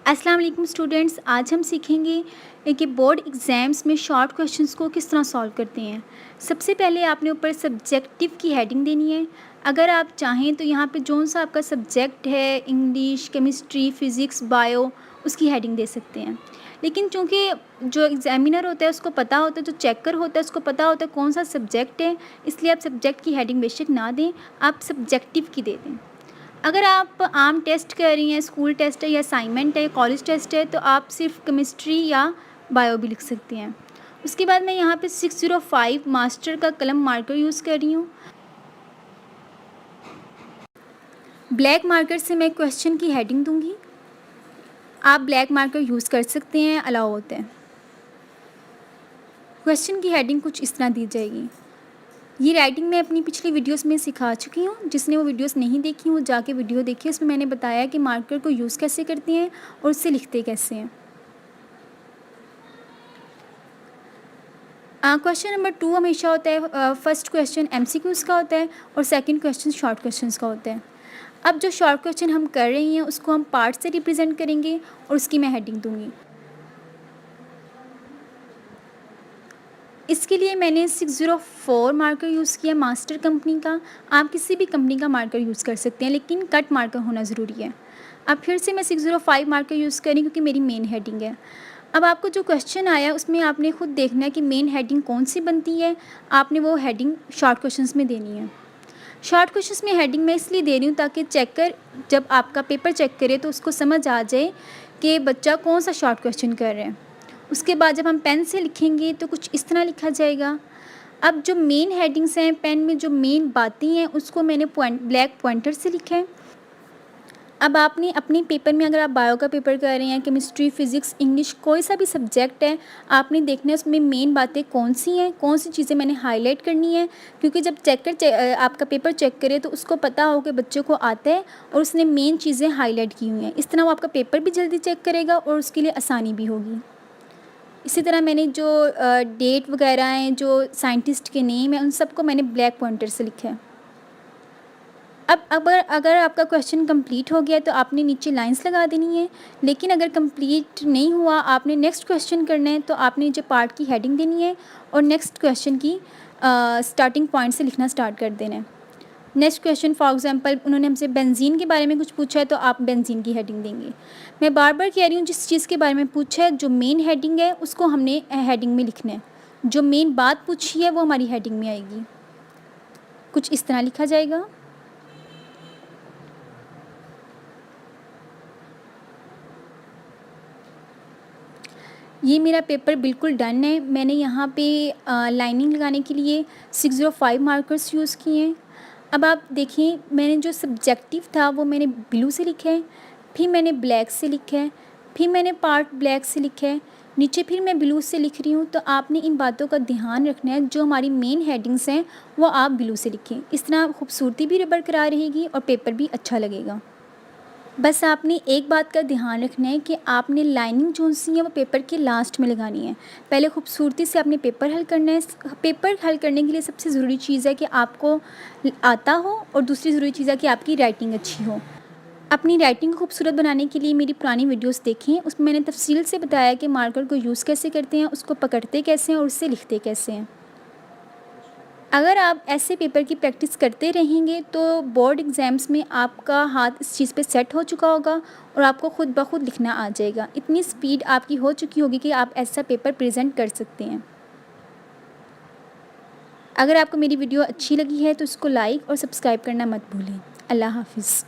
अस्सलाम वालेकुम स्टूडेंट्स, आज हम सीखेंगे कि बोर्ड एग्ज़ाम्स में शॉर्ट क्वेश्चंस को किस तरह सॉल्व करते हैं। सबसे पहले आपने ऊपर सब्जेक्टिव की हेडिंग देनी है। अगर आप चाहें तो यहाँ पे जौन सा आपका सब्जेक्ट है, इंग्लिश, केमिस्ट्री, फ़िज़िक्स, बायो, उसकी हेडिंग दे सकते हैं। लेकिन चूँकि जो एग्ज़ामिनर होता है उसको पता होता है, जो चेकर होता है उसको पता होता है कौन सा सब्जेक्ट है, इसलिए आप सब्जेक्ट की हेडिंग बेशक ना दें, आप सब्जेक्टिव की दे दें। अगर आप आम टेस्ट कर रही हैं, स्कूल टेस्ट है या असाइनमेंट है, कॉलेज टेस्ट है, तो आप सिर्फ केमिस्ट्री या बायो भी लिख सकती हैं। उसके बाद मैं यहाँ पे 605 मास्टर का कलम मार्कर यूज़ कर रही हूँ। ब्लैक मार्कर से मैं क्वेश्चन की हेडिंग दूँगी। आप ब्लैक मार्कर यूज़ कर सकते हैं, अलाउ होते हैं। क्वेश्चन की हेडिंग कुछ इस तरह दी जाएगी। ये राइटिंग मैं अपनी पिछली वीडियोस में सिखा चुकी हूँ। जिसने वो वीडियोस नहीं देखी वो जाके वीडियो देखिए, उसमें मैंने बताया कि मार्कर को यूज़ कैसे करते हैं और उससे लिखते कैसे हैं। क्वेश्चन नंबर 2 हमेशा होता है, फर्स्ट क्वेश्चन एमसीक्यूज़ का होता है और सेकंड क्वेश्चन शॉर्ट क्वेश्चंस का होता है। अब जो शॉर्ट क्वेश्चन हम कर रही हैं उसको हम पार्ट से रिप्रेजेंट करेंगे और उसकी मैं हेडिंग दूँगी। इसके लिए मैंने 604 मार्कर यूज़ किया मास्टर कंपनी का। आप किसी भी कंपनी का मार्कर यूज़ कर सकते हैं, लेकिन कट मार्कर होना ज़रूरी है। अब फिर से मैं 605 मार्कर यूज़ करी क्योंकि मेरी मेन हेडिंग है। अब आपको जो क्वेश्चन आया उसमें आपने खुद देखना है कि मेन हेडिंग कौन सी बनती है। आपने वो हेडिंग शॉर्ट क्वेश्चंस में देनी है। शॉर्ट क्वेश्चंस में हेडिंग मैं इसलिए दे रही हूँ ताकि चेकर जब आपका पेपर चेक करे तो उसको समझ आ जाए कि बच्चा कौन सा शॉर्ट क्वेश्चन कर रहे हैं। उसके बाद जब हम पेन से लिखेंगे तो कुछ इस तरह लिखा जाएगा। अब जो मेन हेडिंग्स हैं, पेन में जो मेन बातें हैं उसको मैंने ब्लैक पॉइंटर से लिखा है। अब आपने अपने पेपर में, अगर आप बायो का पेपर कर रहे हैं, केमिस्ट्री, फिज़िक्स, इंग्लिश, कोई सा भी सब्जेक्ट है, आपने देखना है उसमें मेन बातें कौन सी हैं, कौन सी चीज़ें मैंने हाईलाइट करनी है। क्योंकि जब आपका पेपर चेक करे तो उसको पता हो कि बच्चों को आता है और उसने मेन चीज़ें हाईलाइट की हुई हैं। इस तरह वो आपका पेपर भी जल्दी चेक करेगा और उसके लिए आसानी भी होगी। इसी तरह मैंने जो डेट वगैरह हैं, जो साइंटिस्ट के नेम है, उन सबको मैंने ब्लैक पॉइंटर से लिखा है। अब अगर आपका क्वेश्चन कंप्लीट हो गया तो आपने नीचे लाइंस लगा देनी है। लेकिन अगर कंप्लीट नहीं हुआ, आपने नेक्स्ट क्वेश्चन करना है, तो आपने नीचे पार्ट की हेडिंग देनी है और नेक्स्ट क्वेश्चन की स्टार्टिंग पॉइंट से लिखना स्टार्ट कर देना है। नेक्स्ट क्वेश्चन फॉर एग्जांपल उन्होंने हमसे बेंजीन के बारे में कुछ पूछा है तो आप बेंजीन की हेडिंग देंगे। मैं बार बार कह रही हूँ, जिस चीज़ के बारे में पूछा है जो मेन हेडिंग है उसको हमने हेडिंग में लिखना है। जो मेन बात पूछी है वो हमारी हेडिंग में आएगी। कुछ इस तरह लिखा जाएगा। ये मेरा पेपर बिल्कुल डन है। मैंने यहाँ पे लाइनिंग लगाने के लिए 605 मार्कर्स यूज़ किए हैं। अब आप देखिए, मैंने जो सब्जेक्टिव था वो मैंने ब्लू से लिखा है, फिर मैंने ब्लैक से लिखा है, फिर मैंने पार्ट ब्लैक से लिखा है, नीचे फिर मैं ब्लू से लिख रही हूँ। तो आपने इन बातों का ध्यान रखना है, जो हमारी मेन हेडिंग्स हैं वो आप ब्लू से लिखें। इस तरह खूबसूरती भी बरकरार रहेगी और पेपर भी अच्छा लगेगा। बस आपने एक बात का ध्यान रखना है कि आपने लाइनिंग जो सी है वो पेपर के लास्ट में लगानी है। पहले खूबसूरती से आपने पेपर हल करना है। पेपर हल करने के लिए सबसे ज़रूरी चीज़ है कि आपको आता हो और दूसरी ज़रूरी चीज़ है कि आपकी राइटिंग अच्छी हो। अपनी राइटिंग को खूबसूरत बनाने के लिए मेरी पुरानी वीडियोस देखें, उसमें मैंने तफसील से बताया कि मार्कर को यूज़ कैसे करते हैं, उसको पकड़ते कैसे हैं और उससे लिखते कैसे हैं। अगर आप ऐसे पेपर की प्रैक्टिस करते रहेंगे तो बोर्ड एग्ज़ाम्स में आपका हाथ इस चीज़ पे सेट हो चुका होगा और आपको खुद ब खुद लिखना आ जाएगा। इतनी स्पीड आपकी हो चुकी होगी कि आप ऐसा पेपर प्रेजेंट कर सकते हैं। अगर आपको मेरी वीडियो अच्छी लगी है तो इसको लाइक और सब्सक्राइब करना मत भूलें। अल्लाह हाफ़िज़।